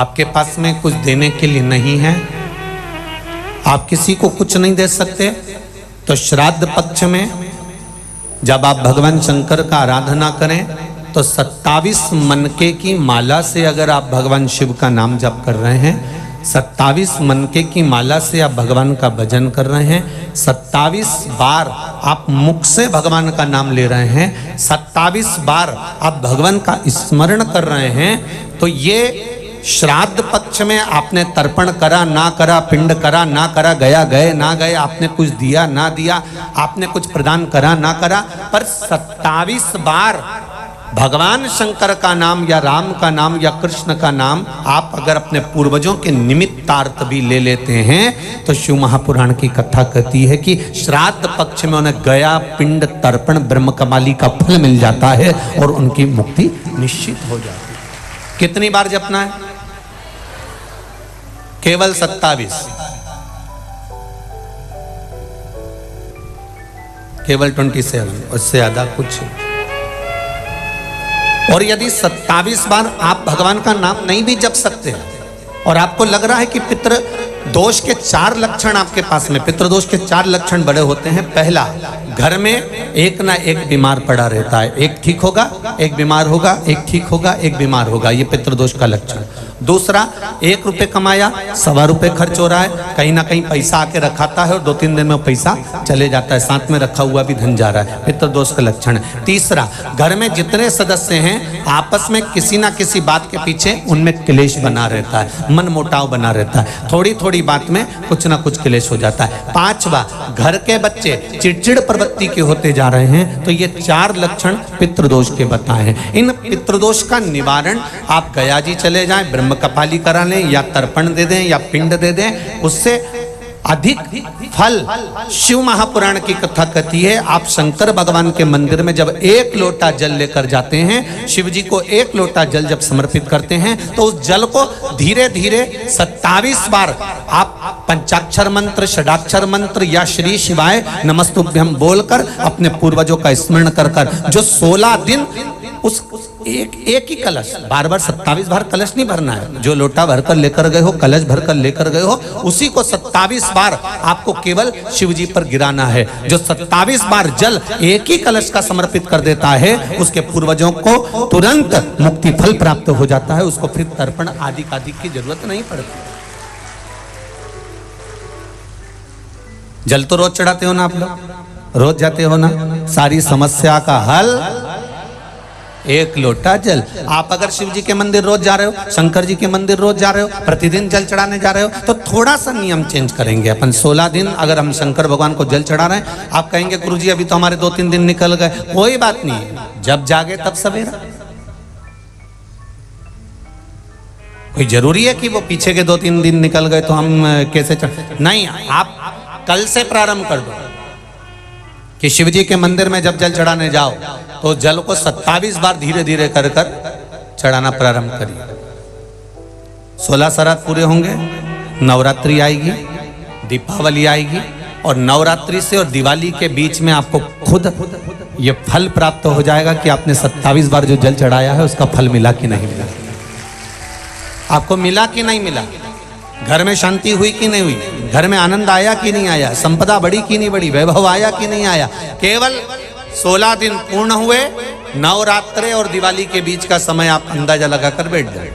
आपके पास में कुछ देने के लिए नहीं है, आप किसी को कुछ नहीं दे सकते, तो श्राद्ध पक्ष में जब आप भगवान शंकर का आराधना करें तो 27 मनके की माला से अगर आप भगवान शिव का नाम जप कर रहे हैं, 27 मनके की माला से आप भगवान का भजन कर रहे हैं, 27 बार आप मुख से भगवान का नाम ले रहे हैं, 27 बार आप भगवान का स्मरण कर रहे हैं, तो ये श्राद्ध पक्ष में आपने तर्पण करा ना करा, पिंड करा ना करा, गया गए ना गए, आपने कुछ दिया ना दिया, आपने कुछ प्रदान करा ना करा, पर 27 बार भगवान शंकर का नाम या राम का नाम या कृष्ण का नाम आप अगर अपने पूर्वजों के निमित्तार्थ भी ले लेते हैं, तो शिव महापुराण की कथा कहती है कि श्राद्ध पक्ष में उन्हें गया पिंड तर्पण ब्रह्म कमाली का फल मिल जाता है और उनकी मुक्ति निश्चित हो जाती है। कितनी बार जपना है? केवल 27, केवल 27, उससे ज्यादा कुछ। और यदि 27 बार आप भगवान का नाम नहीं भी जप सकते हैं और आपको लग रहा है कि पितृ दोष के 4 लक्षण आपके पास में, पितृदोष के 4 लक्षण बड़े होते हैं। पहला, घर में एक ना एक बीमार पड़ा रहता है, एक ठीक होगा, एक बीमार होगा, एक ठीक होगा, एक बीमार होगा, ये पितृदोष का लक्षण। दूसरा, 1 रुपये कमाया, 1.25 रुपये खर्च हो रहा है, कहीं ना कहीं पैसा आके रखाता है और 2-3 दिन में पैसा चले जाता है, साथ में रखा हुआ भी धन जा रहा है, पितृदोष का लक्षण है। तीसरा, घर में जितने सदस्य हैं आपस में किसी ना किसी बात के पीछे उनमें क्लेश बना रहता है, मन मुटाव बना रहता है, थोड़ी थोड़ी बात में कुछ ना कुछ क्लेश हो जाता है। 5वां, घर के बच्चे चिड़चिड़ प्रवृत्ति के होते जा रहे हैं, तो ये 4 लक्षण पितृदोष के बताए हैं। इन पितृदोष का निवारण आप गया जी चले जाएं, ब्रह्म कपाली करा लें, या तर्पण दे दें, या पिंड दे दें, उससे अधिक फल शिव महापुराण की कथा कहती है। आप शंकर भगवान के मंदिर में जब 1 लोटा जल लेकर जाते हैं, शिव जी को 1 लोटा जल जब समर्पित करते हैं, तो उस जल को धीरे धीरे 27 बार आप पंचाक्षर मंत्र, षडाक्षर मंत्र या श्री शिवाय नमस्तुभ्यम बोलकर अपने पूर्वजों का स्मरण कर कर, जो 16 दिन उस एक ही कलश, बार बार 27 बार कलश नहीं भरना है, जो लोटा भरकर लेकर गए हो, कलश भरकर लेकर गए हो, उसी को 27 बार आपको केवल शिव जी पर गिराना है। जो 27 बार जल एक ही कलश का समर्पित कर देता है, उसके पूर्वजों को तुरंत मुक्ति फल प्राप्त हो जाता है, उसको फिर तर्पण आदि की जरूरत नहीं पड़ती। जल तो रोज चढ़ाते हो ना आप लोग, रोज जाते हो ना, सारी समस्या का हल 1 लोटा जल। आप अगर शिव जी के मंदिर रोज जा रहे हो, शंकर जी के मंदिर रोज जा रहे हो, प्रतिदिन जल चढ़ाने जा रहे हो, तो थोड़ा सा नियम चेंज करेंगे अपन। 16 दिन अगर हम शंकर भगवान को जल चढ़ा रहे हैं, आप कहेंगे गुरुजी अभी तो हमारे 2-3 दिन निकल गए, कोई बात नहीं, जब जागे तब सवेरा। कोई जरूरी है कि वो पीछे के 2-3 दिन निकल गए तो हम कैसे नहीं, आप कल से प्रारंभ कर दो कि शिव जी के मंदिर में जब जल चढ़ाने जाओ तो जल को 27 बार धीरे धीरे कर कर चढ़ाना प्रारंभ करिए। 16 श्राद्ध पूरे होंगे, नवरात्रि आएगी, दीपावली आएगी, और नवरात्रि से और दिवाली के बीच में आपको खुद ये फल प्राप्त हो जाएगा कि आपने 27 बार जो जल चढ़ाया है उसका फल मिला कि नहीं मिला, आपको मिला कि नहीं मिला, घर में शांति हुई कि नहीं हुई, घर में आनंद आया कि नहीं आया, संपदा बढ़ी कि नहीं बढ़ी, वैभव आया कि नहीं आया। केवल 16 दिन पूर्ण हुए, नवरात्रे और दिवाली के बीच का समय आप अंदाजा लगाकर बैठ जाए।